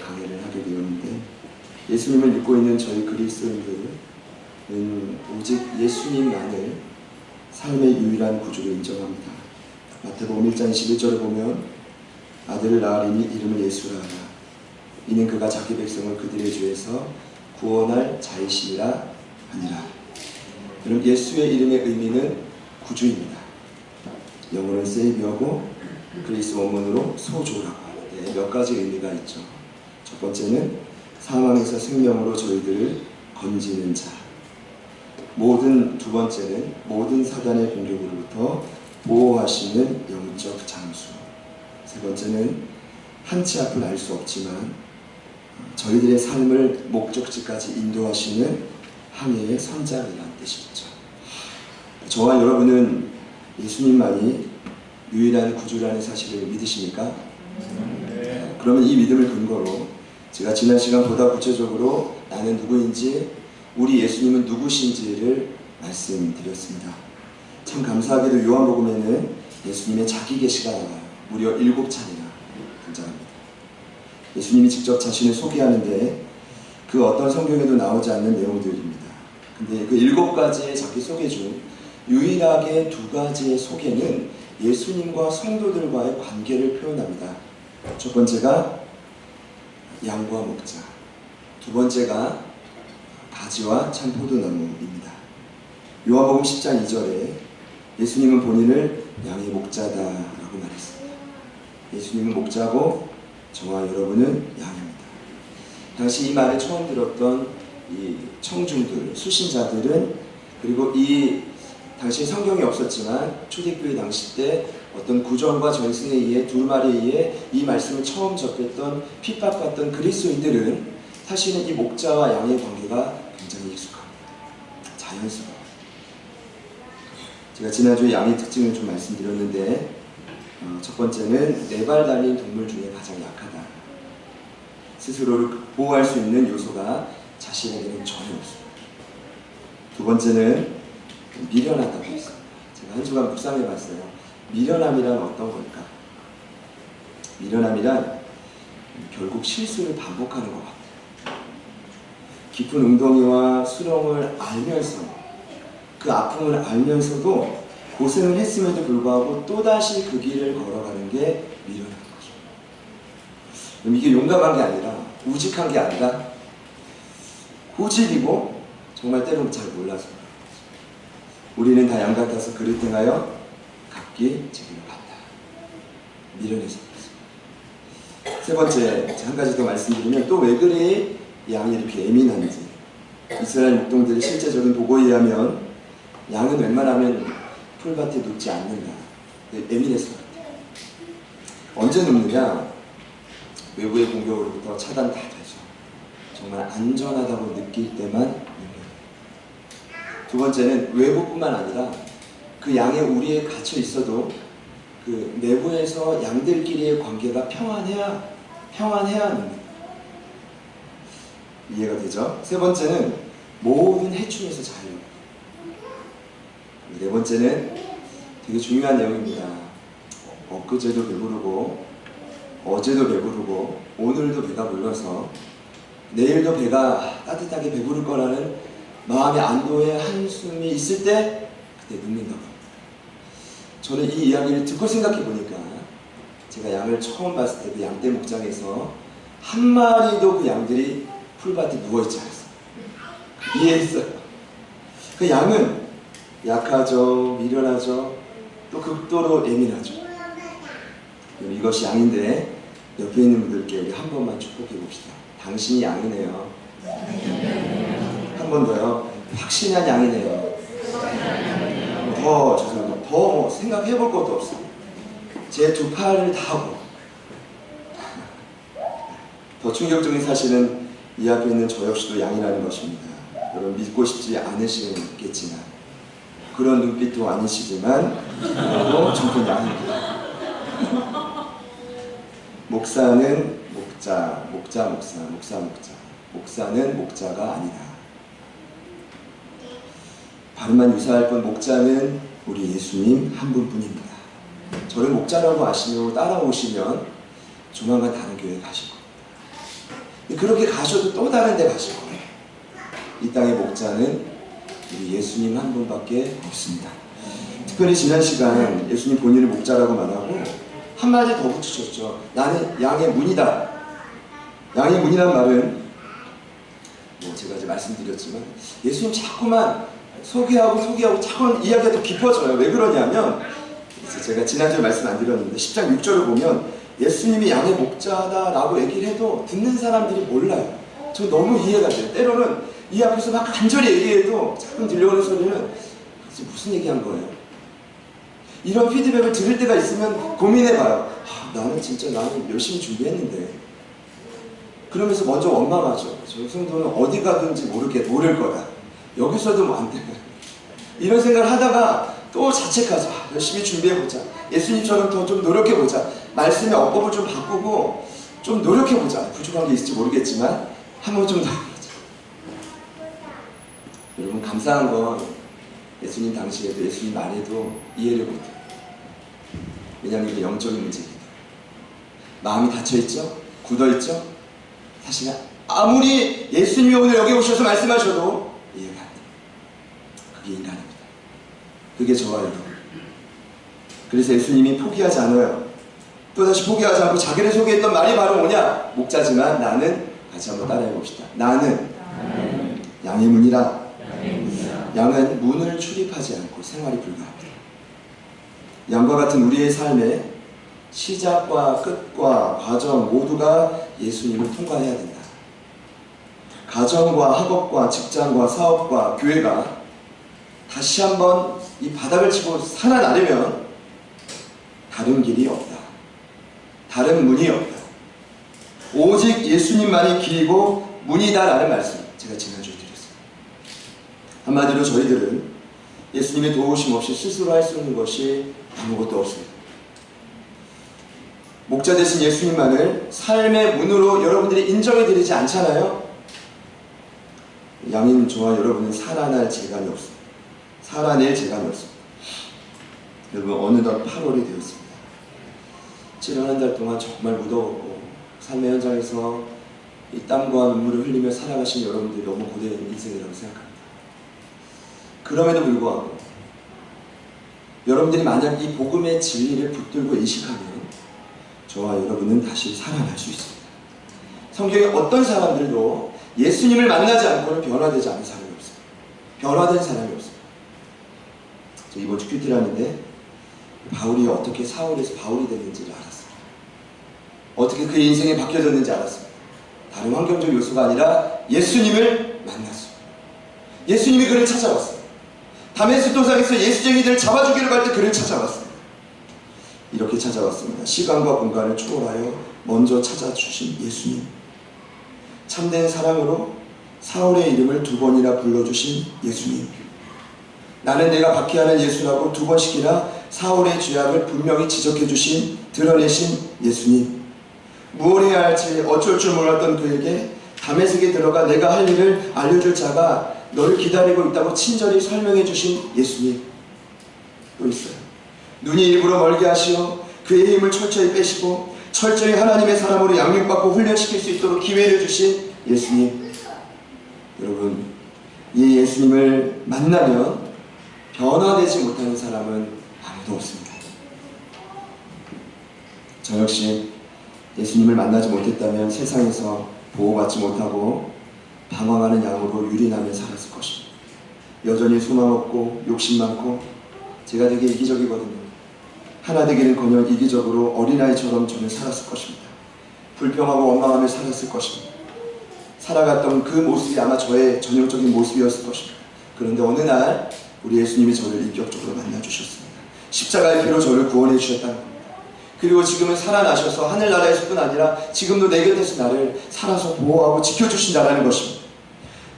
강의를 하게 되었는데, 예수님을 믿고 있는 저희 그리스도인들은 오직 예수님만을 삶의 유일한 구주로 인정합니다. 마태복음 1장 21절에 보면 아들을 낳으리니 이름을 예수라 하라. 이는 그가 자기 백성을 그들의 죄에서 구원할 자이시니라 하니라. 그럼 예수의 이름의 의미는 구주입니다. 영어는 세이비어고 그리스 원문으로 소조라고 하는데 몇 가지 의미가 있죠. 첫 번째는 사망에서 생명으로 저희들을 건지는 자. 두 번째는 모든 사단의 공격으로부터 보호하시는 영적 장수. 세 번째는 한치 앞을 알 수 없지만 저희들의 삶을 목적지까지 인도하시는 항해의 선장이라는 뜻이죠. 저와 여러분은 예수님만이 유일한 구주라는 사실을 믿으십니까? 네. 그러면 이 믿음을 근거로 제가 지난 시간 보다 구체적으로 나는 누구인지, 우리 예수님은 누구신지를 말씀드렸습니다. 참 감사하게도 요한복음에는 예수님의 자기 계시가 나와요. 무려 7차례나 등장합니다. 예수님이 직접 자신을 소개하는데 그 어떤 성경에도 나오지 않는 내용들입니다. 근데 그 7가지의 자기 소개 중 유일하게 2가지의 소개는 예수님과 성도들과의 관계를 표현합니다. 첫 번째가 양과 목자, 두 번째가 가지와 참 포도나무입니다. 요한복음 10장 2절에 예수님은 본인을 양의 목자다라고 말했습니다. 예수님은 목자고 저와 여러분은 양입니다. 당시 이 말을 처음 들었던 이 청중들, 수신자들은, 그리고 이 당시 성경이 없었지만 초대교회 당시 때 어떤 구전과 전승에 의해 두루마리에 의해 이 말씀을 처음 접했던 핍박받던 그리스도인들은 사실은 이 목자와 양의 관계가 굉장히 익숙합니다. 자연스러워요. 제가 지난주에 양의 특징을 좀 말씀드렸는데, 첫 번째는 4발 달린 동물 중에 가장 약하다. 스스로를 보호할 수 있는 요소가 자신에게는 전혀 없습니다. 두 번째는 미련하다고 했습니다. 제가 한 주간 묵상해봤어요. 미련함이란 어떤 걸까? 미련함이란 결국 실수를 반복하는 것 같아요. 깊은 웅덩이와 수렁을 알면서, 그 아픔을 알면서도 고생을 했음에도 불구하고 또다시 그 길을 걸어가는 게 미련한 거죠. 그럼 이게 용감한 게 아니라, 우직한 게 아니라 고집이고 정말 때로는 잘 몰라서 우리는 다 양 같아서 그릇 행하여 각기 책임을 받다. 미련해서 그렇습니다. 세 번째, 한 가지 더 말씀드리면, 또 왜 그리 양이 이렇게 예민한지. 이스라엘 목동들의 실제적인 보고에 의하면 양은 웬만하면 풀밭에 눕지 않는다. 예민해서 그렇대요. 언제 눕느냐? 외부의 공격으로부터 차단 다 되죠. 정말 안전하다고 느낄 때만 눕니다. 두 번째는 외부뿐만 아니라 그 양의 우리에 갇혀 있어도 그 내부에서 양들끼리의 관계가 평안해야 합니다. 이해가 되죠? 세 번째는 모든 해충에서 자유. 네 번째는 되게 중요한 내용입니다. 엊그제도 배부르고 어제도 배부르고 오늘도 배가 불러서 내일도 배가 따뜻하게 배부를 거라는 마음의 안도의 한숨이 있을 때 그때 눕는다고 합니다. 저는 이 이야기를 듣고 생각해 보니까 제가 양을 처음 봤을 때 그 양떼 목장에서 한 마리도 그 양들이 풀밭에 누워있지 않았어요. 이해했어요. 그 양은 약하죠, 미련하죠, 또 극도로 예민하죠. 이것이 양인데 옆에 있는 분들께 우리 한 번만 축복해 봅시다. 당신이 양이네요. 한 번 더요. 확신한 양이네요. 더 생각해 볼 것도 없어요. 제 2팔을 다 하고. 더 충격적인 사실은 이 앞에 있는 저 역시도 양이라는 것입니다. 여러분 믿고 싶지 않으시겠지만, 그런 눈빛도 아니시지만 그래도 저도 양입니다. 목사는 목자. 목사는 목자가 아니다. 발음만 유사할 뿐 목자는 우리 예수님 한 분뿐입니다. 저를 목자라고 아시고 따라오시면 조만간 다른 교회 가실 겁니다. 그렇게 가셔도 또 다른 데 가실 거예요. 이 땅의 목자는 우리 예수님 한 분밖에 없습니다. 특별히 지난 시간 예수님 본인을 목자라고 말하고 한마디 더 붙이셨죠. 나는 양의 문이다. 양의 문이란 말은 제가 이제 말씀드렸지만 예수님 자꾸만 소개하고 자꾸만 이야기가 더 깊어져요. 왜 그러냐면 제가 지난주에 말씀 안 드렸는데 10장 6절을 보면 예수님이 양의 목자다라고 얘기를 해도 듣는 사람들이 몰라요. 저 너무 이해가 돼요. 때로는 이 앞에서 막 간절히 얘기해도 자꾸 들려오는 소리는 무슨 얘기한 거예요? 이런 피드백을 들을 때가 있으면 고민해봐요. 나는 열심히 준비했는데. 그러면서 먼저 원망하죠. 저 성도는 어디 가든지 모를 거다. 여기서도 뭐 안 돼. 이런 생각을 하다가 또 자책하죠. 열심히 준비해보자. 예수님처럼 더 좀 노력해보자. 말씀의 어법을 좀 바꾸고 좀 노력해보자. 부족한 게 있을지 모르겠지만 한번 좀 더 해보자. 여러분 감사한 건 예수님 당시에도 예수님 말에도 이해를 못해요. 왜냐하면 이게 영적인 문제입니다. 마음이 닫혀있죠? 굳어있죠? 사실 아무리 예수님이 오늘 여기 오셔서 말씀하셔도 이해가 안 돼요. 그게 인간입니다. 그게 저와 여러분. 그래서 예수님이 포기하지 않아요. 또다시 포기하지 않고 자기를 소개했던 말이 바로 뭐냐? 목자지만 나는, 같이 한번 따라해 봅시다. 나는 양의 문이라. 양은 문을 출입하지 않고 생활이 불가합니다. 양과 같은 우리의 삶의 시작과 끝과 과정 모두가 예수님을 통과해야 된다. 가정과 학업과 직장과 사업과 교회가 다시 한번 이 바닥을 치고 살아나려면 다른 길이 없다. 다른 문이 없다. 오직 예수님만이 길이고 문이다라는 말씀 제가 지난주에 드렸습니다. 한마디로 저희들은 예수님의 도우심 없이 스스로 할 수 있는 것이 아무것도 없습니다. 목자 되신 예수님만을 삶의 문으로 여러분들이 인정해드리지 않잖아요. 양인 저와 여러분은 살아날 재간이 없습니다. 살아낼 재간이 없습니다. 여러분 어느덧 8월이 되었습니다. 7월 한 달 동안 정말 무더웠고 삶의 현장에서 이 땀과 눈물을 흘리며 살아가신 여러분들이 너무 고된 인생이라고 생각합니다. 그럼에도 불구하고 여러분들이 만약 이 복음의 진리를 붙들고 인식하면 저와 여러분은 다시 살아날 수 있습니다. 성경에 어떤 사람들도 예수님을 만나지 않고는 변화되지 않은 사람이 없습니다. 변화된 사람이 없습니다. 저 이번 주 큐티라는데 바울이 어떻게 사울에서 바울이 됐는지를 알았습니다. 어떻게 그의 인생이 바뀌어졌는지 알았습니다. 다른 환경적 요소가 아니라 예수님을 만났습니다. 예수님이 그를 찾아왔습니다. 다메섹 도상에서 예수쟁이들을 잡아주기를 갈 때 그를 찾아왔습니다. 이렇게 찾아왔습니다. 시간과 공간을 초월하여 먼저 찾아주신 예수님. 참된 사랑으로 사울의 이름을 2번이나 불러주신 예수님. 나는 내가 박해하는 예수라고 2번씩이나 사울의 죄악을 분명히 지적해주신, 드러내신 예수님. 무엇 해야 할지 어쩔 줄 몰랐던 그에게 다메섹에 들어가 내가 할 일을 알려줄 자가 너를 기다리고 있다고 친절히 설명해 주신 예수님. 또 있어요. 눈이 일부러 멀게 하시어 그의 힘을 철저히 빼시고 철저히 하나님의 사람으로 양육받고 훈련시킬 수 있도록 기회를 주신 예수님. 여러분, 이 예수님을 만나면 변화되지 못하는 사람은 아무도 없습니다. 저 역시 예수님을 만나지 못했다면 세상에서 보호받지 못하고 방황하는 양으로 유린하며 살았을 것입니다. 여전히 소망 없고 욕심 많고 제가 되게 이기적이거든요. 하나 되기는커녕 이기적으로 어린아이처럼 저는 살았을 것입니다. 불평하고 원망하며 살았을 것입니다. 살아갔던 그 모습이 아마 저의 전형적인 모습이었을 것입니다. 그런데 어느 날 우리 예수님이 저를 인격적으로 만나주셨습니다. 십자가의 피로 저를 구원해 주셨다는 겁니다. 그리고 지금은 살아나셔서 하늘나라에서뿐 아니라 지금도 내 곁에서 나를 살아서 보호하고 지켜주신다는 것입니다.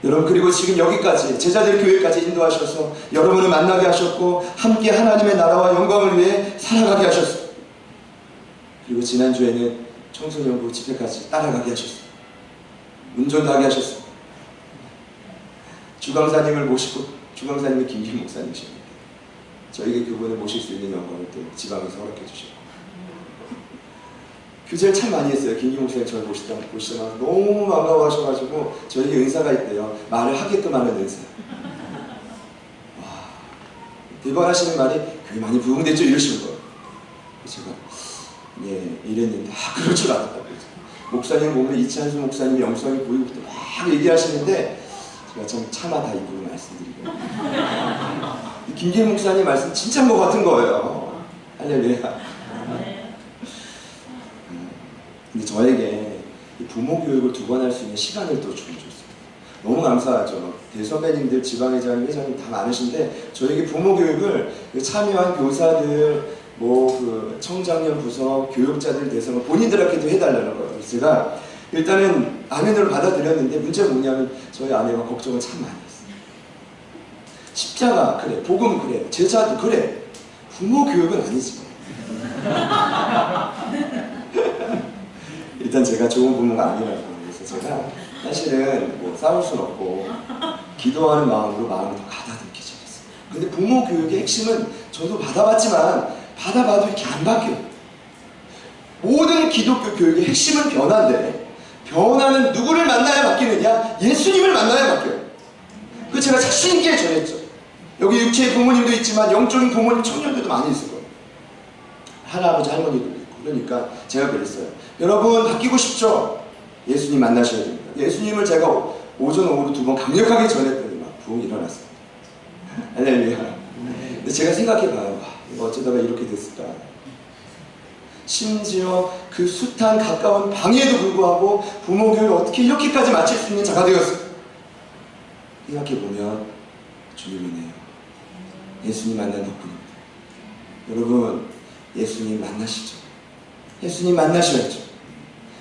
여러분, 그리고 지금 여기까지 제자들 교회까지 인도하셔서 여러분을 만나게 하셨고 함께 하나님의 나라와 영광을 위해 살아가게 하셨습니다. 그리고 지난주에는 청소년부 집회까지 따라가게 하셨습니다. 운전도 하게 하셨습니다. 주강사님을 모시고, 주강사님이 김kim 목사님이십니다. 저에게 그분을 모실 수 있는 영광을 또 지방에서 허락해 주셨고, 교제를 참 많이 했어요. 김기 목사님 저를 보시다가 너무 반가워하셔가지고 저에게 은사가 있대요. 말을 하게끔 하는 은사. 와, 대박 하시는 말이 교회 많이 부흥됐죠? 이러시는 거예요. 제가 예 이랬는데 그럴 줄 알았다고. 목사님 보면 이찬수 목사님 영성이 보이고 막 얘기하시는데 제가 참 참아다 입으로 말씀드리고 김기 목사님 말씀 진짜인 것 같은 거예요. 할렐루야. 근데 저에게 부모 교육을 2번 할 수 있는 시간을 또 주어줬습니다. 너무 감사하죠. 대선배님들, 지방회장님, 회장님 다 많으신데 저에게 부모 교육을 참여한 교사들, 그 청장년 부서 교육자들 대상으로 본인들한테도 해달라는 거예요. 그래서 제가 일단은 아멘으로 받아들였는데 문제가 뭐냐면 저희 아내가 걱정을 참 많이 했어요. 십자가 그래, 복음 그래, 제자도 그래, 부모 교육은 아니지. 일단 제가 좋은 부모가 아니라고. 그래서 제가 사실은 뭐 싸울 순 없고 기도하는 마음으로 마음을 더 가다듬기 시작했어요. 근데 부모 교육의 핵심은 저도 받아봤지만 받아봐도 이렇게 안 바뀌어요. 모든 기독교 교육의 핵심은 변화인데 변화는 누구를 만나야 바뀌느냐? 예수님을 만나야 바뀌어요. 그 제가 자신 있게 전했죠. 여기 육체의 부모님도 있지만 영적인 부모님, 청년들도 많이 있을 거예요. 할아버지, 할머니도 있고. 그러니까 제가 그랬어요. 여러분 바뀌고 싶죠? 예수님 만나셔야 됩니다. 예수님을 제가 오전, 오후로 2번 강력하게 전했더니 막 부흥이 일어났어요. 할렐루야. 근데 제가 생각해봐요. 어쩌다가 이렇게 됐을까? 심지어 그 숱한 가까운 방해에도 불구하고 부모 교육을 어떻게 이렇게까지 마칠 수 있는 자가 되었어요. 생각해보면 주님 은혜예요. 예수님 만난 덕분입니다. 여러분 예수님 만나시죠. 예수님 만나셔야죠.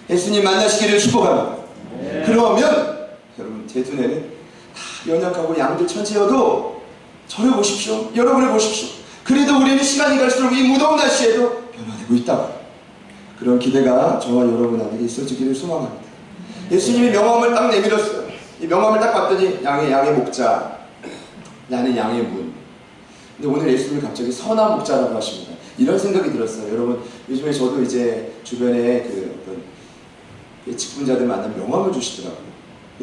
예수님 만나시기를 축복합니다. 네. 그러면 여러분 제 눈에는 다 연약하고 양들 천체여도 저를 보십시오. 여러분을 보십시오. 그래도 우리는 시간이 갈수록 이 무더운 날씨에도 변화되고 있다. 그런 기대가 저와 여러분에게 있어지기를 소망합니다. 예수님이 명함을 딱 내밀었어요. 이 명함을 딱 봤더니 양의 목자, 나는 양의 문. 근데 오늘 예수님이 갑자기 선한 목자라고 하십니다. 이런 생각이 들었어요. 여러분 요즘에 저도 이제 주변에 어떤 직분자들 만나면 명함을 주시더라고요.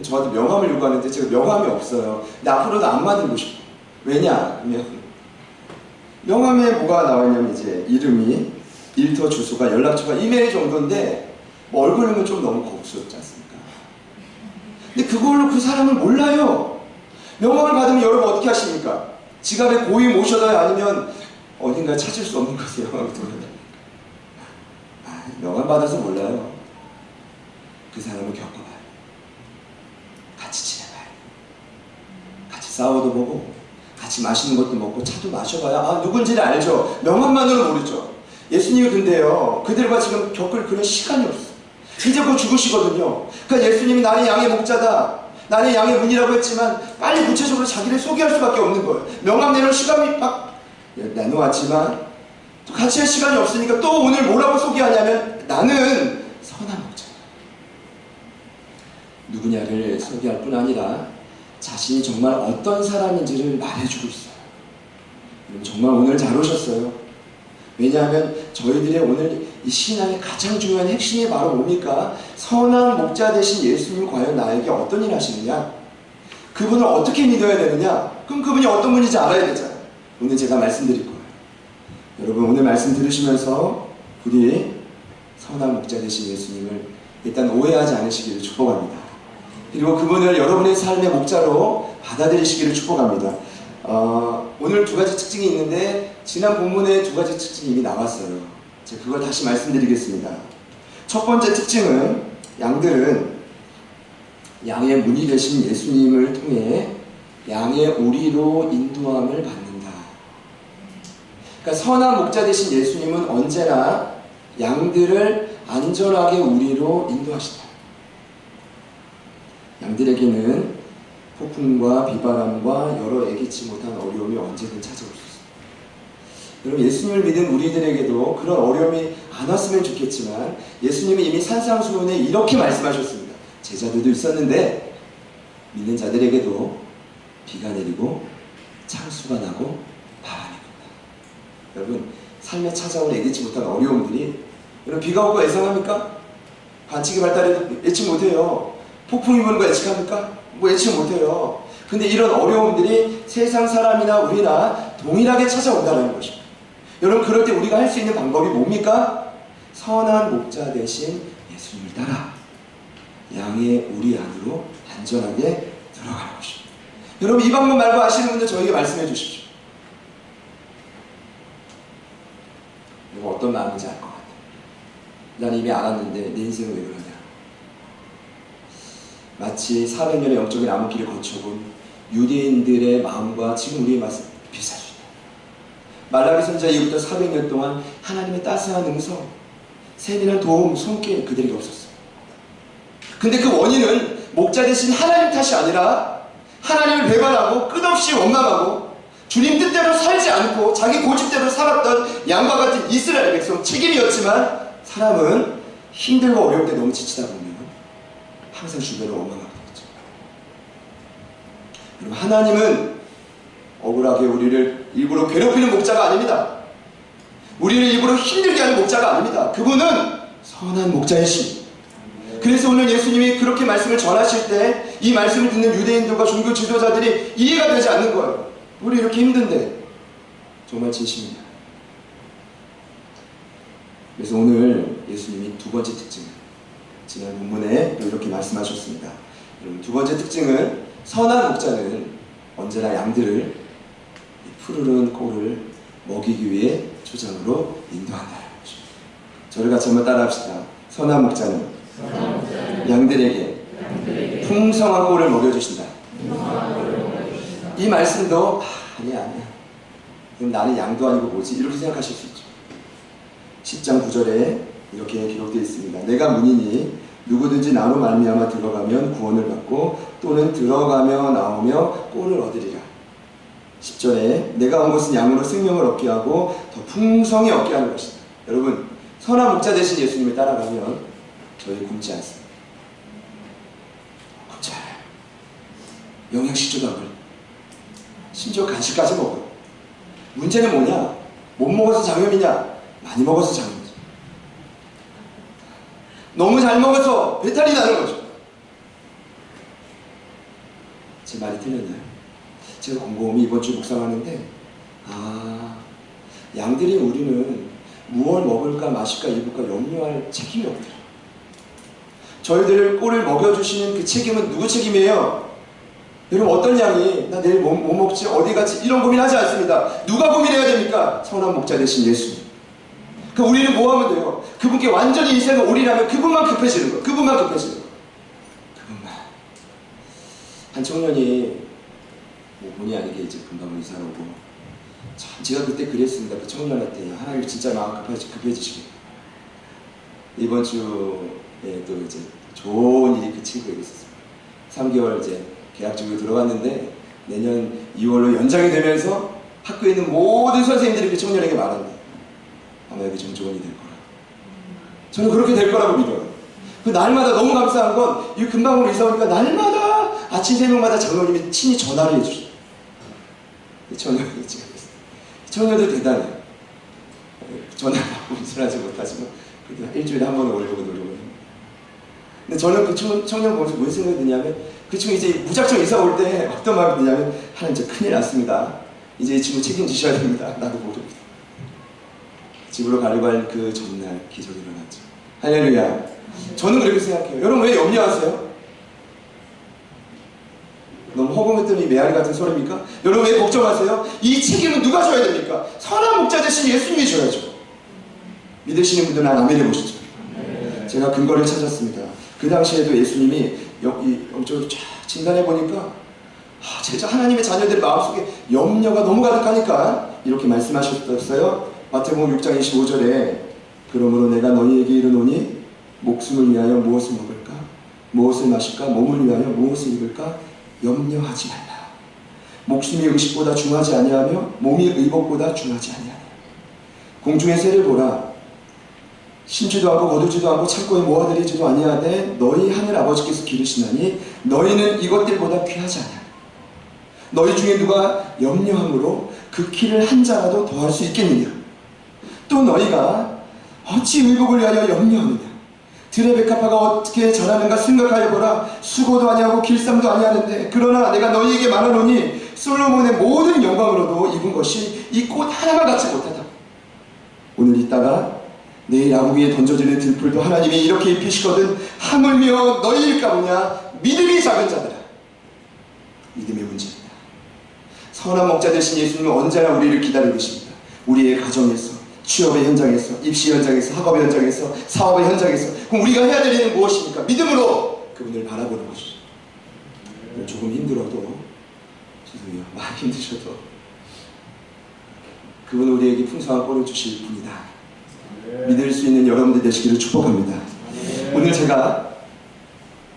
저한테 명함을 요구하는데 제가 명함이 없어요. 근데 앞으로도 안 만들고 싶어요. 왜냐하면 명함에 뭐가 나와있냐면 이제 이름이, 일터 주소가, 연락처가, 이메일 정도인데 뭐 얼굴이면 좀 너무 거북스럽지 않습니까? 근데 그걸로 그 사람을 몰라요. 명함을 받으면 여러분 어떻게 하십니까? 지갑에 고이 모셔놔요? 아니면 어딘가 찾을 수 없는 것을 영화로 돌아다닙니까? 명함 받아서 몰라요. 그 사람을 겪어봐요. 같이 지내봐요. 같이 싸워도 보고 같이 맛있는 것도 먹고 차도 마셔봐야 누군지를 알죠. 명함만으로 모르죠. 예수님이 근데요 그들과 지금 겪을 그런 시간이 없어요. 이제 곧 죽으시거든요. 그러니까 예수님이 나는 양의 목자다, 나는 양의 문이라고 했지만 빨리 구체적으로 자기를 소개할 수밖에 없는 거예요. 명함 내놓을 시간이 막 내놓았지만 또 같이 할 시간이 없으니까 또 오늘 뭐라고 소개하냐면 나는 선한 목자다. 누구냐를 소개할 뿐 아니라 자신이 정말 어떤 사람인지를 말해주고 있어요. 정말 오늘 잘 오셨어요. 왜냐하면 저희들의 오늘 이 신앙의 가장 중요한 핵심이 바로 뭡니까? 선한 목자 되신 예수님 과연 나에게 어떤 일 하시느냐? 그분을 어떻게 믿어야 되느냐? 그럼 그분이 어떤 분인지 알아야 되잖아요. 오늘 제가 말씀드릴 거예요. 여러분 오늘 말씀 들으시면서 부디 선한 목자 되신 예수님을 일단 오해하지 않으시기를 축복합니다. 그리고 그분을 여러분의 삶의 목자로 받아들이시기를 축복합니다. 오늘 2가지 특징이 있는데 지난 본문에 2가지 특징이 이미 나왔어요. 제가 그걸 다시 말씀드리겠습니다. 첫 번째 특징은 양들은 양의 문이 되신 예수님을 통해 양의 오리로 인도함을 받는다. 그러니까 선한 목자 되신 예수님은 언제나 양들을 안전하게 우리로 인도하신다. 양들에게는 폭풍과 비바람과 여러 예기치 못한 어려움이 언제든 찾아올 수 있습니다. 여러분 예수님을 믿은 우리들에게도 그런 어려움이 안 왔으면 좋겠지만 예수님이 이미 산상수훈에 이렇게 말씀하셨습니다. 제자들도 있었는데 믿는 자들에게도 비가 내리고 창수가 나고 바람이 분다. 여러분 삶에 찾아올 예기치 못한 어려움들이 여러분, 비가 오고 애상합니까? 관측이 발달해도 예측 못해요. 폭풍이 부는 거 예측합니까? 뭐 예측 못해요. 근데 이런 어려움들이 세상 사람이나 우리나 동일하게 찾아온다는 것입니다. 여러분, 그럴 때 우리가 할 수 있는 방법이 뭡니까? 선한 목자 대신 예수님을 따라 양의 우리 안으로 안전하게 들어가는 것입니다. 여러분, 이 방법 말고 아시는 분들 저에게 말씀해 주십시오. 어떤 마음인지 알 것 같아요. 나는 이미 알았는데 내 인생은 왜 그러냐. 마치 400년의 영적인 암흑기를 거쳐본 유대인들의 마음과 지금 우리의 말씀 비슷하죠. 말라기 선지자 이후부터 400년 동안 하나님의 따스한 음성, 세밀한 도움, 손길 그들에게 없었어요. 근데 그 원인은 목자 대신 하나님 탓이 아니라 하나님을 배반하고 끝없이 원망하고 주님 뜻대로 살지 않고 자기 고집대로 살았던 양과 같은 이스라엘 백성 책임이었지만, 사람은 힘들고 어려울 때 너무 지치다 보면 항상 주변을 원망하게 되죠. 여러분, 하나님은 억울하게 우리를 일부러 괴롭히는 목자가 아닙니다. 우리를 일부러 힘들게 하는 목자가 아닙니다. 그분은 선한 목자이십니다. 그래서 오늘 예수님이 그렇게 말씀을 전하실 때 이 말씀을 듣는 유대인들과 종교 지도자들이 이해가 되지 않는 거예요. 우리 이렇게 힘든데. 정말 진심이야. 그래서 오늘 예수님이 두 번째 특징, 지난 본문에 또 이렇게 말씀하셨습니다. 여러분, 두 번째 특징은 선한 목자는 언제나 양들을 푸르른 꼴을 먹이기 위해 초장으로 인도한다는 거죠. 저를 같이 한번 따라합시다. 선한 목자는 양들에게 풍성한 꼴을 먹여주신다. 이 말씀도 아니야. 그럼 나는 양도 아니고 뭐지? 이렇게 생각하실 수 있죠. 10장 9절에 이렇게 기록되어 있습니다. 내가 문이니 누구든지 나로 말미암아 들어가면 구원을 받고 또는 들어가며 나오며 꼴을 얻으리라. 10절에 내가 온 것은 양으로 생명을 얻게 하고 더 풍성히 얻게 하는 것이다. 여러분, 선한 목자 대신 예수님을 따라가면 저희 굶지 않습니다. 굶지 않아요. 영양식조도 안 걸려요. 심지어 간식까지 먹어요. 문제는 뭐냐? 못 먹어서 장염이냐? 많이 먹어서 장염이죠. 너무 잘 먹어서 배탈이 나는 거죠. 제 말이 틀렸나요? 제가 곰곰이 이번 주 묵상하는데, 양들이 우리는 무엇을 먹을까 마실까 입을까 염려할 책임이 없더라. 저희들을 꼴을 먹여주시는 그 책임은 누구 책임이에요? 여러분, 어떤 양이 나 내일 뭐 먹지? 어디 갔지? 이런 고민하지 않습니다. 누가 고민해야 됩니까? 선한 목자 대신 예수님. 그러니까 우리는 뭐 하면 돼요? 그분께 완전히 인생을 올인하면 그분만 급해지는 거예요. 그분만 급해지는 거예요. 그분만. 한 청년이 본의 아니게 이제 금방 이사를 오고, 참 제가 그때 그랬습니다. 그 청년한테 하나님 진짜 마음 급해지시게. 이번 주에 또 이제 좋은 일이 그 친구에게 있었어요. 3개월 이제 계약직으로 들어갔는데 내년 2월로 연장이 되면서 학교에 있는 모든 선생님들이 그 청년에게 말합니다. 아마 여기 정조원이 될 거라. 저는 그렇게 될 거라고 믿어요. 그 날마다 너무 감사한 건 이 금방으로 이사 오니까 날마다 아침 새벽마다 장로님이 친히 전화를 해주셔요. 청년이 지금 있어요. 청년도 대단해요. 전화를 하고 인솔하지 못하지만 그래도 일주일에 한 번은 오려고 노력을 합니다. 근데 저는 그 청년 보면서 무슨 생각이 드냐면, 그 친구 이제 무작정 이사 올 때 어떤 마음이 드냐면, 하나님 진짜 큰일 났습니다. 이제 이 친구 책임지셔야 됩니다. 나도 모릅니다. 집으로 가려고 할 그 전날 기적이 일어났죠. 할렐루야. 저는 그렇게 생각해요. 여러분, 왜 염려하세요? 너무 허공했더니 메아리 같은 소리입니까? 여러분, 왜 걱정하세요? 이 책임은 누가 져야 됩니까? 선한 목자 대신 예수님이 져야죠. 믿으시는 분들은 아멘 해보시죠. 제가 근거를 찾았습니다. 그 당시에도 예수님이 영적으로 쫙 진단해 보니까 진짜 하나님의 자녀들 마음속에 염려가 너무 가득하니까 이렇게 말씀하셨어요. 마태복음 6장 25절에 그러므로 내가 너희에게 이르노니 목숨을 위하여 무엇을 먹을까? 무엇을 마실까? 몸을 위하여 무엇을 입을까? 염려하지 말라. 목숨이 음식보다 중하지 아니하며 몸이 의복보다 중하지 아니하냐. 공중의 새를 보라. 심지도 않고 거두지도 않고 창고에 모아들이지도 아니하되 너희 하늘 아버지께서 기르시나니 너희는 이것들보다 귀하지 않냐. 너희 중에 누가 염려함으로 그 키를 한 자라도 더할 수 있겠느냐. 또 너희가 어찌 의복을 위하여 염려하느냐. 들의 백합화가 어떻게 자라는가 생각하여 보라. 수고도 아니하고 길쌈도 아니하는데 그러나 내가 너희에게 말하노니 솔로몬의 모든 영광으로도 입은 것이 이 꽃 하나만 같지 못하다. 오늘 있다가 내일 나무 위에 던져지는 들풀도 하나님이 이렇게 입히시거든 하물며 너희일까 보냐. 믿음이 작은 자들아. 믿음의 문제입니다. 선한 목자 되신 예수님은 언제나 우리를 기다리고 계십니다. 우리의 가정에서, 취업의 현장에서, 입시 현장에서, 학업의 현장에서, 사업의 현장에서. 그럼 우리가 해야 될 일은 무엇입니까? 믿음으로 그분을 바라보는 것이죠. 조금 힘들어도, 죄송해요, 많이 힘드셔도 그분은 우리에게 풍성한 꼴을 주실 분이다. 믿을 수 있는 여러분들 되시기를 축복합니다.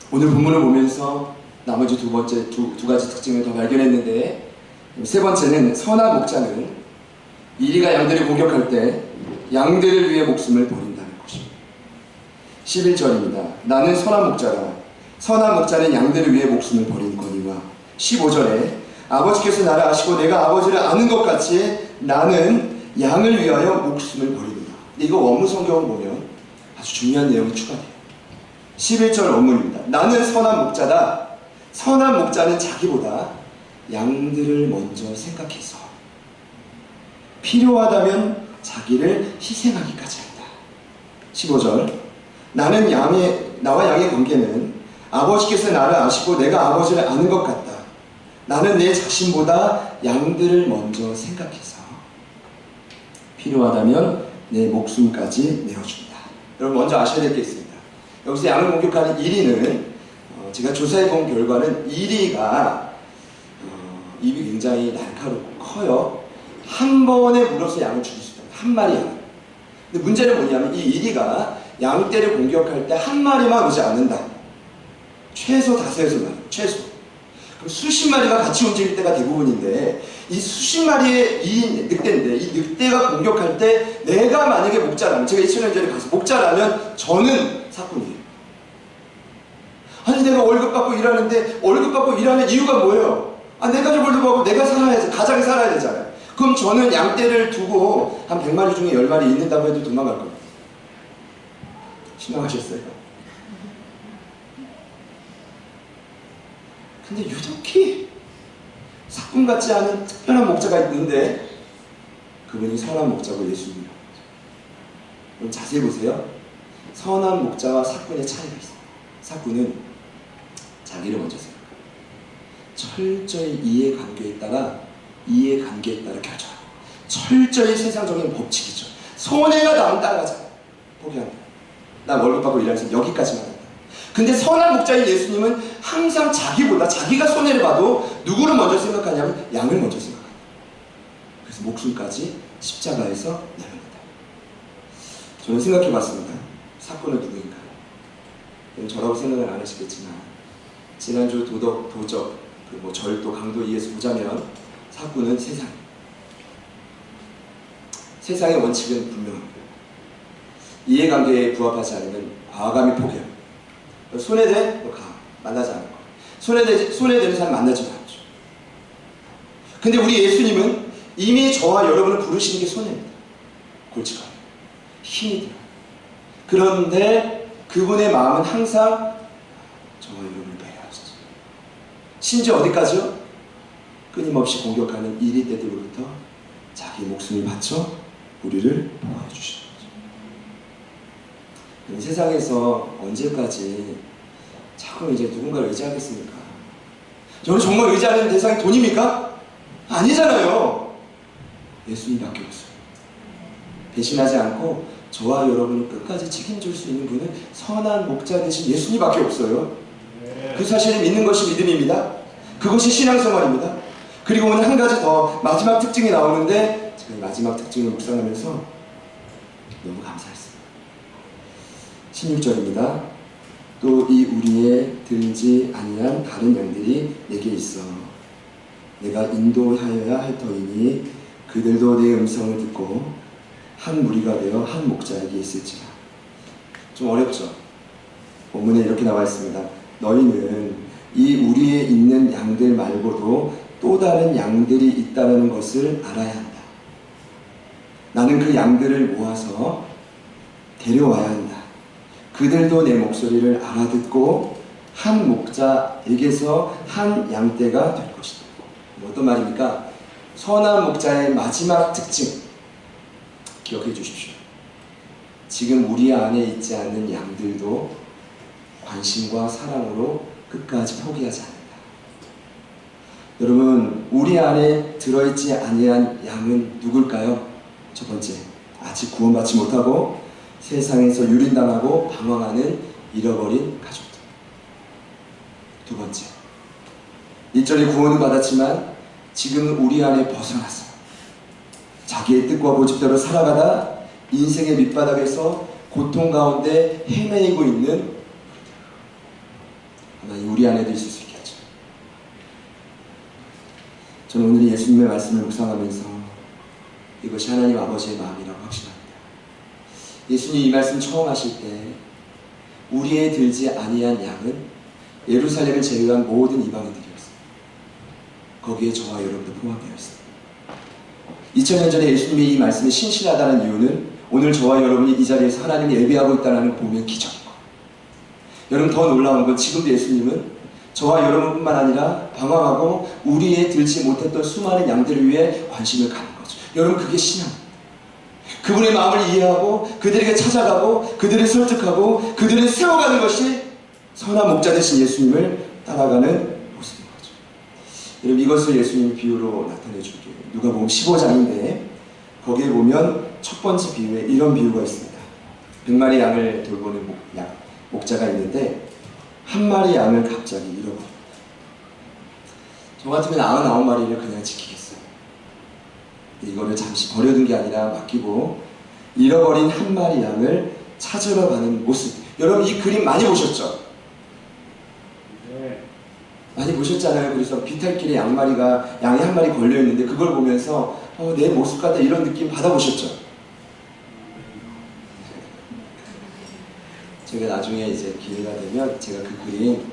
오늘 본문을 보면서 나머지 두 가지 특징을 더 발견했는데, 세 번째는 선한 목자는 이리가 양들을 공격할 때 양들을 위해 목숨을 버린다는 것입니다. 11절입니다. 나는 선한 목자라. 선한 목자는 양들을 위해 목숨을 버리거니와. 15절에 아버지께서 나를 아시고 내가 아버지를 아는 것 같이 나는 양을 위하여 목숨을 버리는다. 이거 원문 성경을 보면 아주 중요한 내용이 추가돼요. 11절 원문입니다. 나는 선한 목자다. 선한 목자는 자기보다 양들을 먼저 생각해서 필요하다면 자기를 희생하기까지 한다. 15절 나와 양의 관계는 아버지께서 나를 아시고 내가 아버지를 아는 것 같다. 나는 내 자신보다 양들을 먼저 생각해서 필요하다면 내 목숨까지 내어준다. 여러분 먼저 아셔야 될 게 있습니다. 여기서 양을 공격하는 이리는 제가 조사해 본 결과는 이리가 입이 굉장히 날카롭고 커요. 한 번에 물어서 양을 죽일 수 있다. 한 마리 양. 근데 문제는 뭐냐면 이 이리가 양떼를 공격할 때 한 마리만 오지 않는다. 최소 다수에서 말이에요. 최소. 그럼 수십 마리가 같이 움직일 때가 대부분인데 이 수십 마리의 이 늑대인데 이 늑대가 공격할 때 내가 만약에 목자라면, 제가 2000년 전에 가서 목자라면 저는 사꾼이에요. 아니 내가 월급 받고 일하는데 월급 받고 일하는 이유가 뭐예요? 내 가족 월급 받고 내가 살아야지, 가장이 살아야 되잖아요. 그럼 저는 양떼를 두고 한 100마리 중에 10마리 있는다고 해도 도망갈 겁니다. 실망하셨어요? 근데 유독히 사꾼 같지 않은 특별한 목자가 있는데 그분이 선한 목자고 예수님이라고 하죠. 그럼 자세히 보세요. 선한 목자와 사꾼의 차이가 있어요. 사꾼은 자기를 먼저 생각해요. 철저히 이해관계에 따라 결정하고 철저히 세상적인 법칙이죠. 손해가 나면 따라가잖아요. 포기합니다. 나 월급 받고 일하면서 여기까지만 한다. 근데 선한 목자인 예수님은 항상 자기가 손해를 봐도 누구를 먼저 생각하냐면 양을 먼저 생각합니다. 그래서 목숨까지 십자가에서 내립니다. 저는 생각해 봤습니다. 사건은 누구인가? 저라고 생각은 안 하시겠지만 지난주 도적, 절도, 강도 이에서 보자면 사건은 세상의 원칙은 분명합니다. 이해관계에 부합하지 않으면 과감히 포기합니다. 손해돼? 만나지 않을 거예요. 손해되는 사람 만나지도 않죠. 근데 우리 예수님은 이미 저와 여러분을 부르시는 게 손해입니다. 골치가 힘이 들어요. 그런데 그분의 마음은 항상 저와 여러분을 배려하시죠. 심지어 어디까지요? 끊임없이 공격하는 이리떼들로부터 자기 목숨을 바쳐 우리를 보호해 주시는 거죠. 세상에서 언제까지 자꾸 이제 누군가를 의지하겠습니까? 저는 정말 의지하는 대상이 돈입니까? 아니잖아요. 예수님밖에 없어요. 배신하지 않고 저와 여러분을 끝까지 책임질 수 있는 분은 선한 목자 되신 예수님밖에 없어요. 그 사실을 믿는 것이 믿음입니다. 그것이 신앙생활입니다. 그리고 오늘 한 가지 더 마지막 특징이 나오는데 제가 이 마지막 특징을 묵상하면서 너무 감사했습니다. 16절입니다. 또 이 우리에 들지 아니한 다른 양들이 내게 있어 내가 인도하여야 할 터이니 그들도 내 음성을 듣고 한 무리가 되어 한 목자에게 있을지라. 좀 어렵죠? 본문에 이렇게 나와 있습니다. 너희는 이 우리에 있는 양들 말고도 또 다른 양들이 있다는 것을 알아야 한다. 나는 그 양들을 모아서 데려와야 한다. 그들도 내 목소리를 알아듣고 한 목자에게서 한 양떼가 될 것이다. 어떤 말입니까? 선한 목자의 마지막 특징 기억해 주십시오. 지금 우리 안에 있지 않는 양들도 관심과 사랑으로 끝까지 포기하지 않는다. 여러분, 우리 안에 들어있지 아니한 양은 누굴까요? 첫 번째, 아직 구원받지 못하고 세상에서 유린당하고 방황하는 잃어버린 가족들. 두 번째, 1절에 구원은 받았지만 지금은 우리 안에 벗어났어요. 자기의 뜻과 고집대로 살아가다 인생의 밑바닥에서 고통 가운데 헤매이고 있는 하나님 우리 안에도 있을 수 있겠죠. 저는 오늘 예수님의 말씀을 묵상하면서 이것이 하나님 아버지의 마음이라고 확신합니다. 예수님 이 말씀 처음 하실 때 우리의 들지 아니한 양은 예루살렘을 제외한 모든 이방인들이었습니다. 거기에 저와 여러분도 포함되어 있습니다. 2000년 전에 예수님이 이 말씀이 신실하다는 이유는 오늘 저와 여러분이 이 자리에서 하나님이 예배하고 있다는 걸 보면 기적이고, 여러분 더 놀라운 건 지금도 예수님은 저와 여러분뿐만 아니라 방황하고 우리의 들지 못했던 수많은 양들을 위해 관심을 갖는 거죠. 여러분, 그게 신앙입니다. 그분의 마음을 이해하고 그들에게 찾아가고 그들을 설득하고 그들을 세워가는 것이 선한 목자 되신 예수님을 따라가는 모습인 거죠. 여러분, 이것을 예수님이 비유로 나타내 줄게요. 누가복음 15장인데 거기에 보면 첫 번째 비유에 이런 비유가 있습니다. 100마리 양을 돌보는 목자가 있는데 한 마리 양을 갑자기 잃어버립니다. 저 같으면 99마리를 그냥 지키겠어요. 이거를 잠시 버려둔 게 아니라 맡기고 잃어버린 한 마리 양을 찾으러 가는 모습. 여러분, 이 그림 많이 보셨죠? 많이 보셨잖아요. 그래서 비탈길에 양이 한 마리 걸려있는데 그걸 보면서 내 모습 같다 이런 느낌 받아보셨죠? 제가 나중에 이제 기회가 되면 제가 그 그림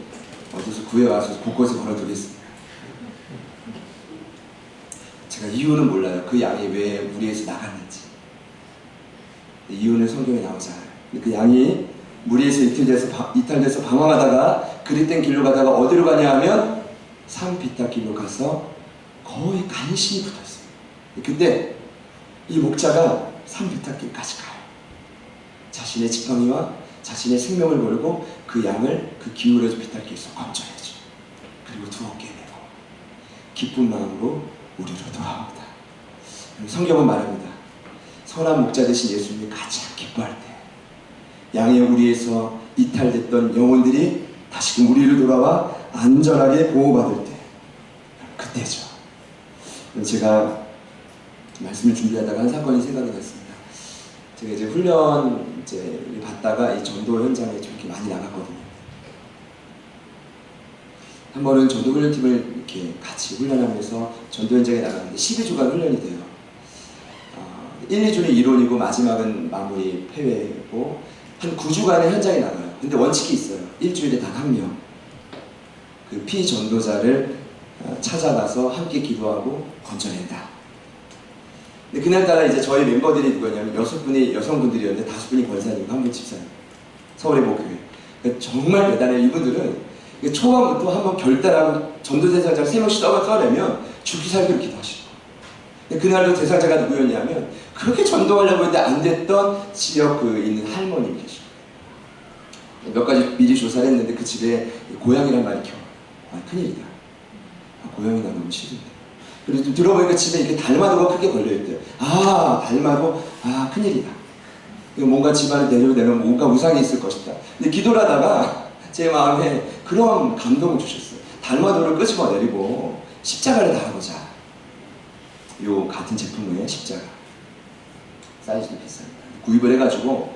어디서 구해와서 곳곳에 걸어두겠습니다. 제가 이유는 몰라요. 그 양이 왜 무리에서 나갔는지. 이유는 성경에 나오지 않아요. 그 양이 무리에서 이탈돼서 방황하다가 그릇된 길로 가다가 어디로 가냐 하면 산비탈길로 가서 거의 간신히 붙었어요. 근데 이 목자가 산비탈길까지 가요. 자신의 지팡이와 자신의 생명을 걸고 그 양을 그 기울어진 비탈길에서 건져내죠. 그리고 두 어깨에 메고 기쁜 마음으로 우리로 돌아옵니다. 성경은 말합니다. 선한 목자 되신 예수님이 가장 기뻐할 때 양의 우리에서 이탈됐던 영혼들이 다시금 우리로 돌아와 안전하게 보호받을 때, 그때죠. 제가 말씀을 준비하다가 한 사건이 생각이 났습니다. 제가 이제 훈련 받다가 이 전도 현장에 좀 이렇게 많이 나갔거든요. 한 번은 전도 훈련팀을 이렇게 같이 훈련하면서 전도 현장에 나갔는데 12주간 훈련이 돼요. 1, 2주는 이론이고 마지막은 마무리 폐회고 한 9주간의 현장에 나가요. 근데 원칙이 있어요. 일주일에 단 한 명. 그 피전도자를 찾아가서 함께 기도하고 건져낸다. 근데 그날따라 이제 저희 멤버들이 누구냐면 6분이 여성분들이었는데 5분이 권사님이고 1분 집사님. 서울의 목교회. 그러니까 정말 대단해요. 이분들은 초반부터 한번 결단하고 전도 대상자를 3명씩 떠내면 죽기 살기로 기도하시고. 그날도 대상자가 누구였냐면 그렇게 전도하려고 했는데 안 됐던 지역 있는 할머님이 계시고, 몇 가지 미리 조사를 했는데 그 집에 고양이란 말이 켜. 큰일이다. 고양이 나 너무 싫은데. 그래서 좀 들어보니까 집에 이렇게 달마도가 크게 걸려있대요. 달마도? 큰일이다. 뭔가 집안에 내려오면 뭔가 우상이 있을 것이다. 근데 기도를 하다가 제 마음에 그런 감동을 주셨어요. 달마도를 끄집어내리고 십자가를 달아보자. 요 같은 제품의 십자가. 사이즈도 비쌉니다. 구입을 해가지고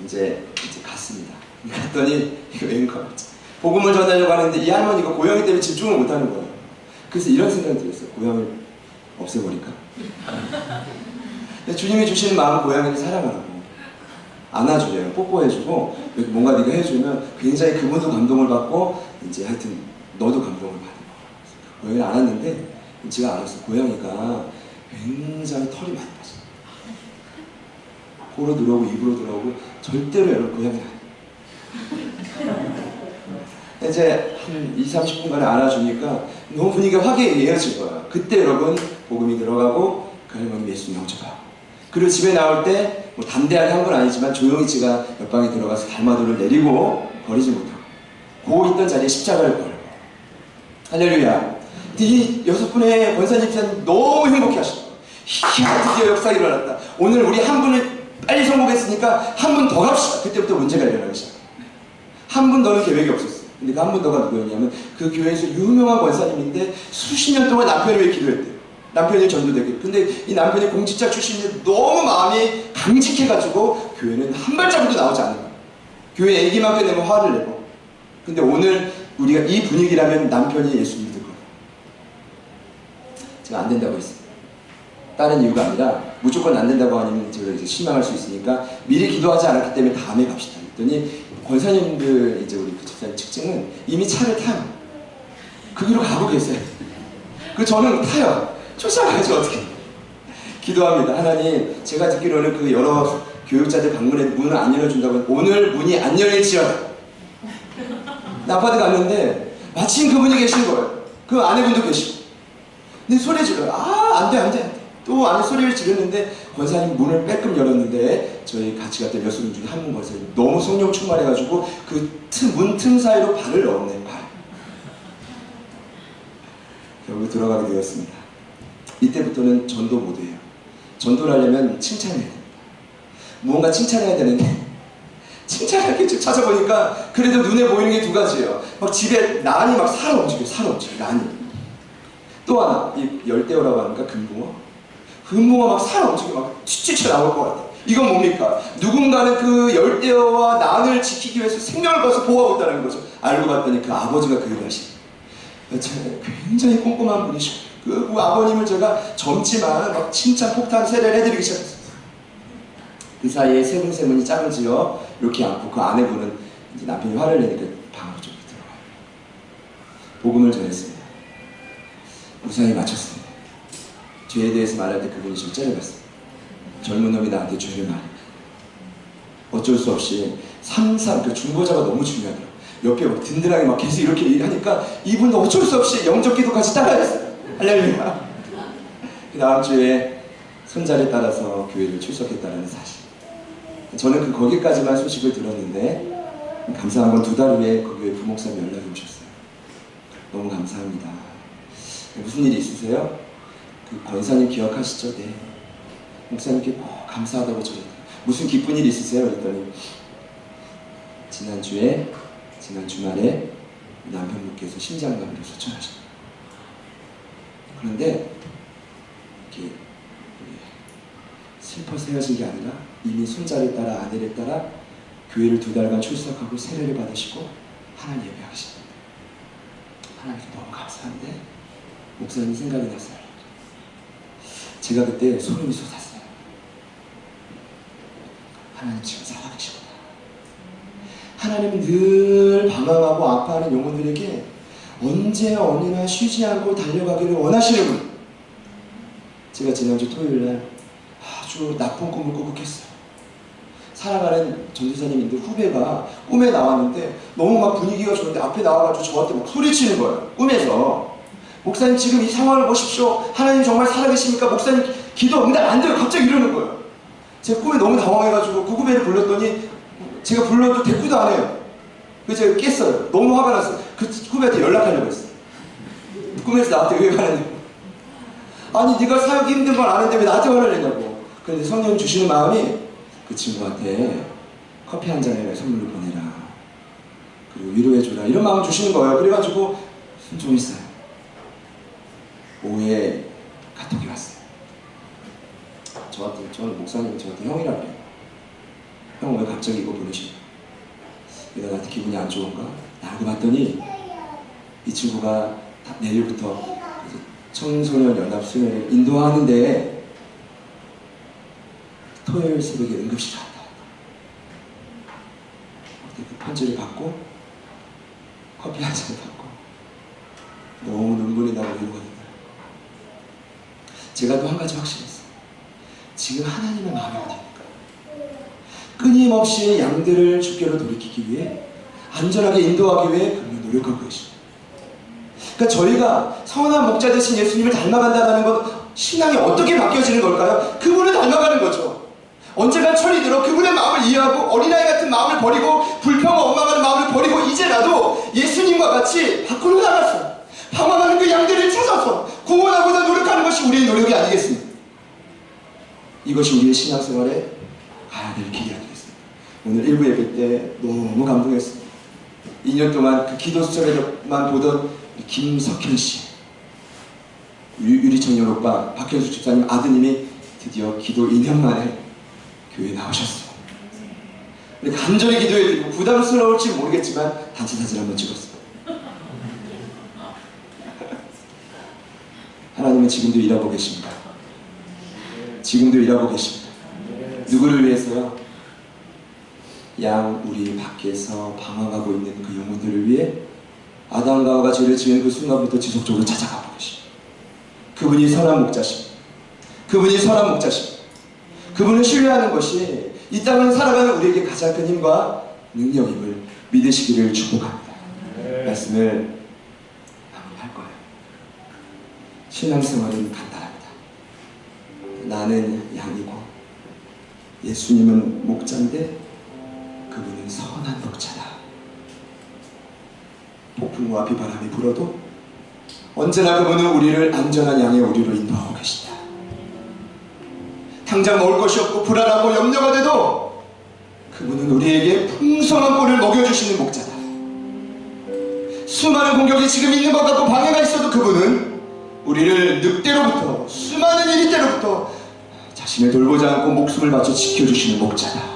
이제 갔습니다. 갔더니 이거 웬걸. 복음을 전하려고 하는데 이 할머니가 고양이 때문에 집중을 못하는 거예요. 그래서 이런 생각이 들었어요. 고양이를 없애버릴까? 주님이 주시는 마음은 고양이를 사랑하라고 안아주래요. 뽀뽀해주고 뭔가 네가 해주면 굉장히 그분도 감동을 받고 이제 하여튼 너도 감동을 받는 거예요. 고양이를 안았는데 제가 알았어요. 고양이가 굉장히 털이 많이 빠져요. 코로 들어오고 입으로 들어오고 절대로 여러분 고양이 아니에요. 이제 한 20-30분간에 안아주니까 너무 분위기가 화기애애해진 거야. 그때 여러분 복음이 들어가고 그 할머니 예수 영접하고, 그리고 집에 나올 때 뭐 담대하게 한 건 아니지만 조용히 제가 옆방에 들어가서 달마도를 내리고 버리지 못하고 고 있던 자리에 십자가를 걸고, 할렐루야. 이 6분의 권사님께서는 너무 행복해 하셨고, 이야 드디어 역사가 일어났다. 오늘 우리 한 분을 빨리 성공했으니까 한 분 더 갑시다. 그때부터 문제가 일어나기 시작해요. 한 분 더는 계획이 없었어요. 근데 그 한 분 더가 누구였냐면 그 교회에서 유명한 권사님인데 수십 년 동안 남편을 위해 기도했대요. 남편이 전도되게. 근데 이 남편이 공직자 출신인데 너무 마음이 강직해가지고 교회는 한 발자국도 나오지 않는 거예요. 교회 얘기만 꺼내면 화를 내고. 근데 오늘 우리가 이 분위기라면 남편이 예수 믿을 거예요. 제가 안 된다고 했어요. 다른 이유가 아니라 무조건 안 된다고 하면 제가 이제 실망할 수 있으니까 미리 기도하지 않았기 때문에 다음에 갑시다. 그랬더니 권사님들, 이제 우리 그 집사님 측증은 이미 차를 타요. 그 길로 가고 계세요. 그 저는 타요. 쫓아가야지 어떻게. 기도합니다. 하나님, 제가 듣기로는 그 여러 교육자들 방문해도 문을 안 열어준다고, 오늘 문이 안 열릴지어다. 아파트 갔는데 마침 그분이 계신 거예요. 그 아내분도 계시고. 근데 소리 질러요. 안 돼, 안 돼. 또 안에 소리를 지르는데 권사님 문을 빼끔 열었는데 저희 같이 갔던 여수분 중에 한 분 권사님 너무 성령 충만해가지고 그 문 틈 사이로 발을 넣었네. 발. 결국 들어가게 되었습니다. 이때부터는 전도 모드예요. 전도를 하려면 칭찬해야 됩니다. 무언가 칭찬해야 되는데 칭찬할 게 찾아보니까 그래도 눈에 보이는 게 두 가지예요. 막 집에 난이 막 살아 움직여, 난이. 또 하나, 이 열대어라고 하니까 금붕어 막 살아 움직여 막 튀쳐나올 것 같아. 이건 뭡니까? 누군가는 그 열대어와 난을 지키기 위해서 생명을 걸어서 보호하고 있다는 거죠. 알고 봤더니 그 아버지가 그 일을 하시고, 굉장히 꼼꼼한 분이시고, 그 아버님을 제가 젊지만 막 칭찬 폭탄 세례를 해드리기 시작했어요. 그 사이에 세 분이 짝을 지어 이렇게 앉고, 그 아내분은 이제 남편이 화를 내니까 방으로 좀 들어가요. 복음을 전했습니다. 무사히 마쳤습니다. 죄에 대해서 말할 때 그분이 좀 째려봤어요. 젊은 놈이 나한테 죄를 말해. 어쩔 수 없이 그 중보자가 너무 중요하더라고요. 옆에 막 든든하게 막 계속 이렇게 하니까 이분도 어쩔 수 없이 영접 기도까지 따라했어요. 할렐루야. 그 다음 주에 손자를 따라서 교회를 출석했다는 사실. 저는 거기까지만 소식을 들었는데 감사한 건 2달 후에 그 교회 부목사님 연락이 오셨어요. 너무 감사합니다. 무슨 일이 있으세요? 그 권사님 기억하시죠? 네. 목사님께 꼭 감사하다고 전했어요. 무슨 기쁜 일 있으세요? 그랬더니 지난 주말에 남편분께서 심장마비로 소천하셨어요. 그런데 이렇게 슬퍼서 헤어진 게 아니라 이미 손자를 따라 아내를 따라 교회를 2달간 출석하고 세례를 받으시고 하나님 예배하십니다. 하나님께 너무 감사한데 목사님 생각이 났어요. 제가 그때 소름이 솟았어요. 하나님 지금 살아계시구나. 하나님은 늘 방황하고 아파하는 영혼들에게 언제 어느나 쉬지 않고 달려가기를 원하시는 분. 제가 지난주 토요일날 아주 나쁜 꿈을 꾸고 깼어요. 살아가는 전도사님인데 후배가 꿈에 나왔는데 너무 막 분위기가 좋은데 앞에 나와가지고 저한테 막 소리치는 거예요. 꿈에서. 목사님 지금 이 상황을 보십시오. 하나님 정말 살아계십니까? 목사님 기도 응답 안 돼요. 갑자기 이러는 거예요. 제가 꿈에 너무 당황해가지고 그 후배를 불렀더니 제가 불러도 대꾸도 안 해요. 그래서 제가 깼어요. 너무 화가 났어요. 그 후배한테 연락하려고 했어요. 꿈에서 나한테 왜 화내냐고. 아니 네가 살기 힘든 걸 아는데 왜 나한테 화를 내냐고. 그런데 성령 주시는 마음이 그 친구한테 커피 한 잔을 선물로 보내라. 그리고 위로해줘라. 이런 마음을 주시는 거예요. 그래가지고 좀 있어요. 오후에 카톡이 왔어요. 저는 목사님이 저한테 형이라고 그래요. 형 왜 갑자기 이거 보내시냐. 내가 나한테 기분이 안 좋은가? 알고 봤더니 이 친구가 내일부터 청소년 연합 수련회 인도하는데 토요일 새벽에 응급실 갔다. 그때 그 편지를 받고 커피 한 잔을 받고 너무 눈물이 나고 이러거든요. 제가 또 한 가지 확실했어요. 지금 하나님의 마음이 어디입니까? 끊임없이 양들을 주께로 돌이키기 위해, 안전하게 인도하기 위해 그분은 노력하고 계십니다. 그러니까 저희가 선한 목자 되신 예수님을 닮아간다는 것, 신앙이 어떻게 바뀌어지는 걸까요? 그분을 닮아가는 거죠. 언젠가 철이 들어 그분의 마음을 이해하고 어린아이 같은 마음을 버리고 불평과 원망하는 마음을 버리고 이제 나도 예수님과 같이 밖으로 나가서 방황하는 그 양들을 찾아서 구원하고자 노력하는 것이 우리의 노력이 아니겠습니까? 이것이 우리의 신앙생활에 가야 될 길이 아니겠습니까? 오늘 일부 예배 때 너무 감동했습니다. 2년 동안 그 기도 수첩에만 보던 김석현 씨, 유리청년 오빠 박현수 집사님 아드님이 드디어 기도 2년 만에 교회에 나오셨어요. 우리 간절히 기도해드리고 부담스러울지 모르겠지만 단체 사진 한번 찍었어요. 하나님은 지금도 일하고 계십니다. 지금도 일하고 계십니다. 누구를 위해서요? 양 우리 밖에서 방황하고 있는 그 영혼들을 위해 아담과 하와가 죄를 지은 그 순간부터 지속적으로 찾아가고 계십니다. 그분이 선한 목자십니다. 그분이 선한 목자십니다. 그분을 신뢰하는 것이 이 땅을 살아가는 우리에게 가장 큰 힘과 능력임을 믿으시기를 축복합니다. 말씀을 마무리할 거예요. 신앙생활은 간단합니다. 나는 양이고 예수님은 목자인데 그분은 선한 목자다. 폭풍과 비바람이 불어도 언제나 그분은 우리를 안전한 양의 우리로 인도하고 계신다. 당장 먹을 것이 없고 불안하고 염려가 돼도 그분은 우리에게 풍성한 꼴을 먹여주시는 목자다. 수많은 공격이 지금 있는 것 같고 방해가 있어도 그분은 우리를 늑대로부터, 수많은 이리떼로부터 자신을 돌보지 않고 목숨을 바쳐 지켜주시는 목자다.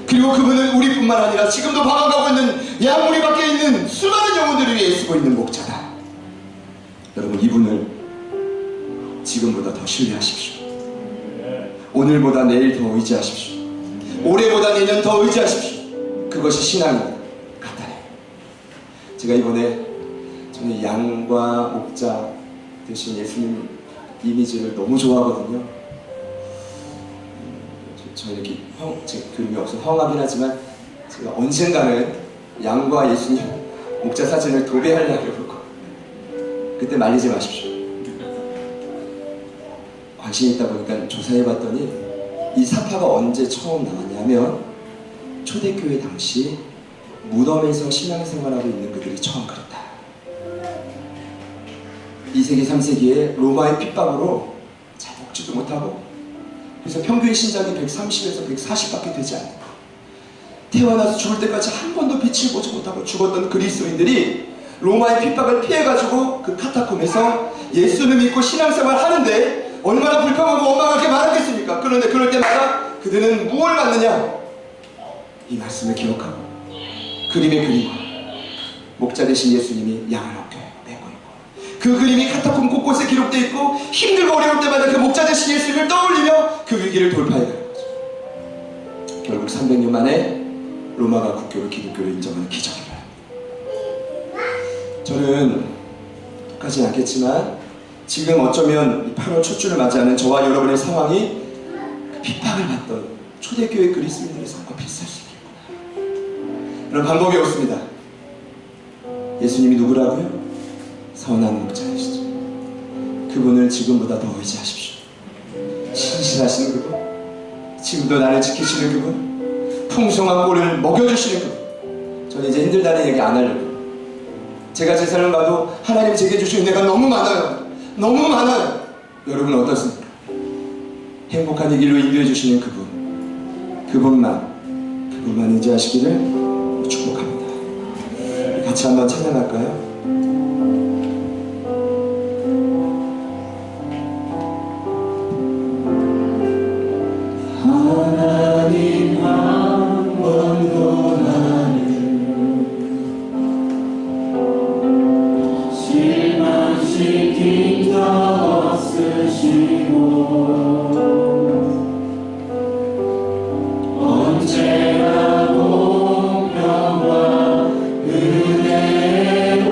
그리고 그분은 우리뿐만 아니라 지금도 방황하고 있는 양무리 밖에 있는 수많은 영혼들을 위해 쓰고 있는 목자다. 여러분, 이분을 지금보다 더 신뢰하십시오. 오늘보다 내일 더 의지하십시오. 올해보다 내년 더 의지하십시오. 그것이 신앙입니다. 간단해요. 제가 이번에 저는 양과 목자 대신 예수님 이미지를 너무 좋아하거든요. 저 이렇게 제 그림이 없어 험하긴 하지만 제가 언젠가는 양과 예수님 목자 사진을 도배하려고 그러고 그때 말리지 마십시오. 관심이 있다 보니까 조사해봤더니 이 사파가 언제 처음 나왔냐면 초대교회 당시 무덤에서 신앙생활하고 있는 그들이 처음 그랬다. 2세기 3세기에 로마의 핍박으로 잘 먹지도 못하고 그래서 평균 신장이 130에서 140밖에 되지 않는 태어나서 죽을 때까지 한 번도 빛을 보지 못하고 죽었던 그리스도인들이 로마의 핍박을 피해가지고 그 카타콤에서 예수를 믿고 신앙생활 하는데 얼마나 불평하고 원망하게 많았겠습니까? 그런데 그럴 때마다 그들은 무엇을 받느냐? 이 말씀을 기억하고 그림의 그림과 목자 되신 예수님이 양을 어깨에 메고 있고 그 그림이 카타콤 곳곳에 기록되어 있고 힘들고 어려울 때마다 그 목자 되신 예수님을 떠올리며 그 위기를 돌파해가는 거죠. 결국 300년 만에 로마가 국교를 기독교로 인정하는 기적이 일어납니다. 저는 똑같지 않겠지만 지금 어쩌면 8월 첫 주를 맞이하는 저와 여러분의 상황이 그 핍박을 받던 초대교회 그리스도인들의 삶과 비슷할 수 있겠구나. 그런 방법이 없습니다. 예수님이 누구라고요? 선한 목자이시죠. 그분을 지금보다 더 의지하십시오. 신실하신 그분, 지금도 나를 지키시는 그분, 풍성한 꼴을 먹여주시는 그분. 저는 이제 힘들다는 얘기 안 하려고. 제가 제 삶을 봐도 하나님이 제게 주신 은혜가 너무 많아요. 너무 많아요. 여러분 어떻습니까? 행복한 이 길로 인도해 주시는 그분만 의지하시기를 축복합니다. 같이 한번 찬양할까요? 하나님 한 번도 나를 실망시킨 적 없으시고 언제나 공평과 은혜로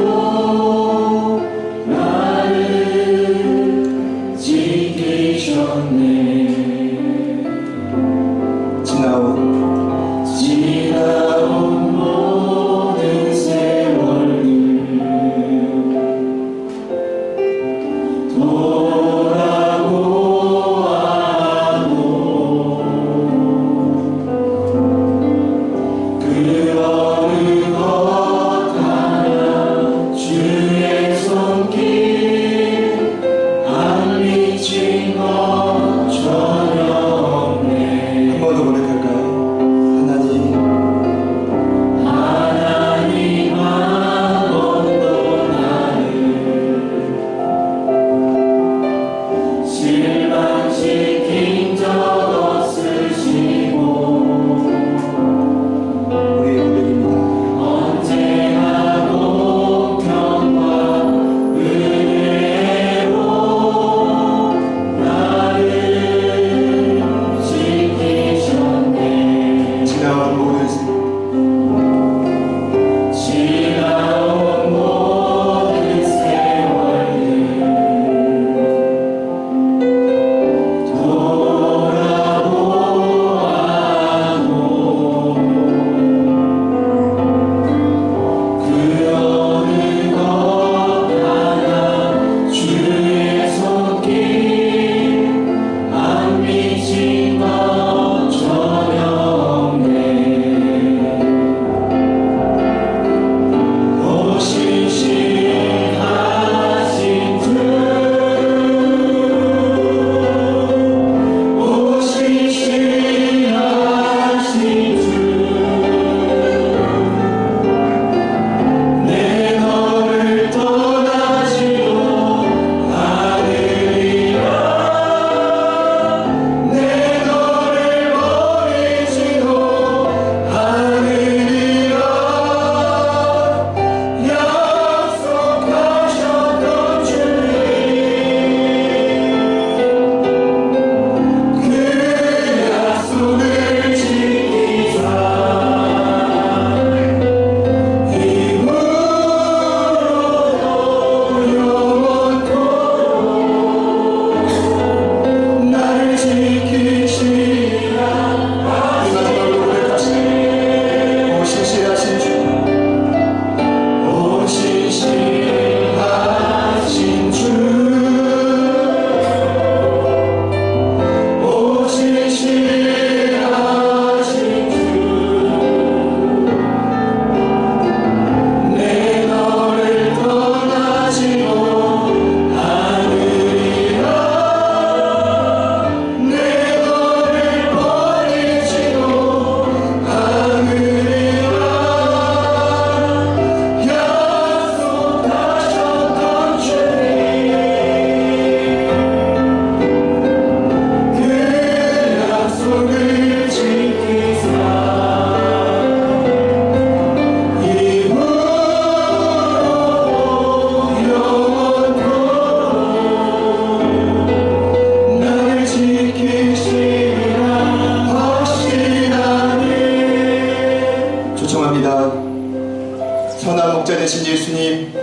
선한 목자 되신 예수님,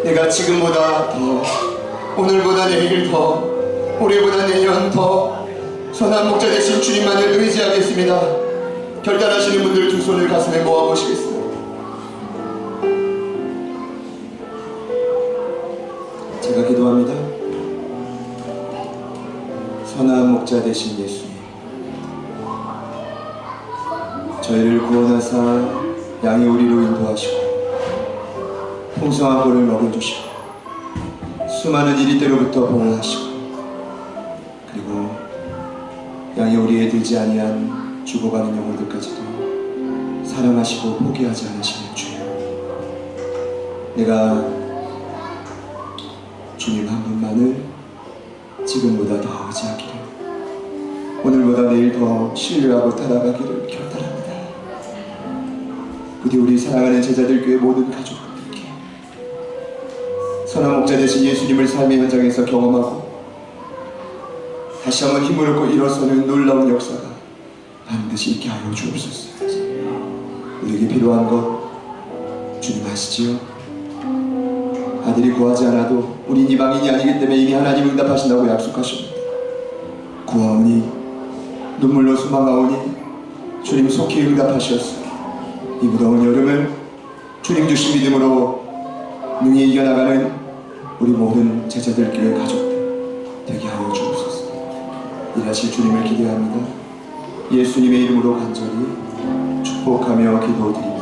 내가 지금보다 더, 오늘보다 내일 더, 올해보다 내년 더 선한 목자 되신 주님만을 의지하겠습니다. 결단하시는 분들 두 손을 가슴에 모아보시겠습니다. 제가 기도합니다. 선한 목자 되신 예수님, 저희를 구원하사 양의 오리로 인도하시고 풍성한 벌을 먹여주시고 수많은 이리 때로부터 보호하시고 그리고 양의 오리에 들지 아니한 죽어가는 영혼들까지도 사랑하시고 포기하지 않으시는 주여, 내가 주님 한 분만을 지금보다 더 의지하기를, 오늘보다 내일 더 신뢰하고 따라가기를 결단합니다. 부디 우리 사랑하는 제자들 교회 모든 가족분들께 선한 목자 되신 예수님을 삶의 현장에서 경험하고 다시 한번 힘을 얻고 일어서는 놀라운 역사가 반드시 있게 하여 주옵소서. 우리에게 필요한 것 주님 아시지요? 아들이 구하지 않아도 우린 이방인이 아니기 때문에 이미 하나님 응답하신다고 약속하십니다. 구하오니 눈물로 소망하오니 주님 속히 응답하시었소. 이 무더운 여름을 주님 주신 믿음으로 능히 이겨나가는 우리 모든 제자들 교회 가족들 되게 하여 주옵소서. 일하실 주님을 기대합니다. 예수님의 이름으로 간절히 축복하며 기도드립니다.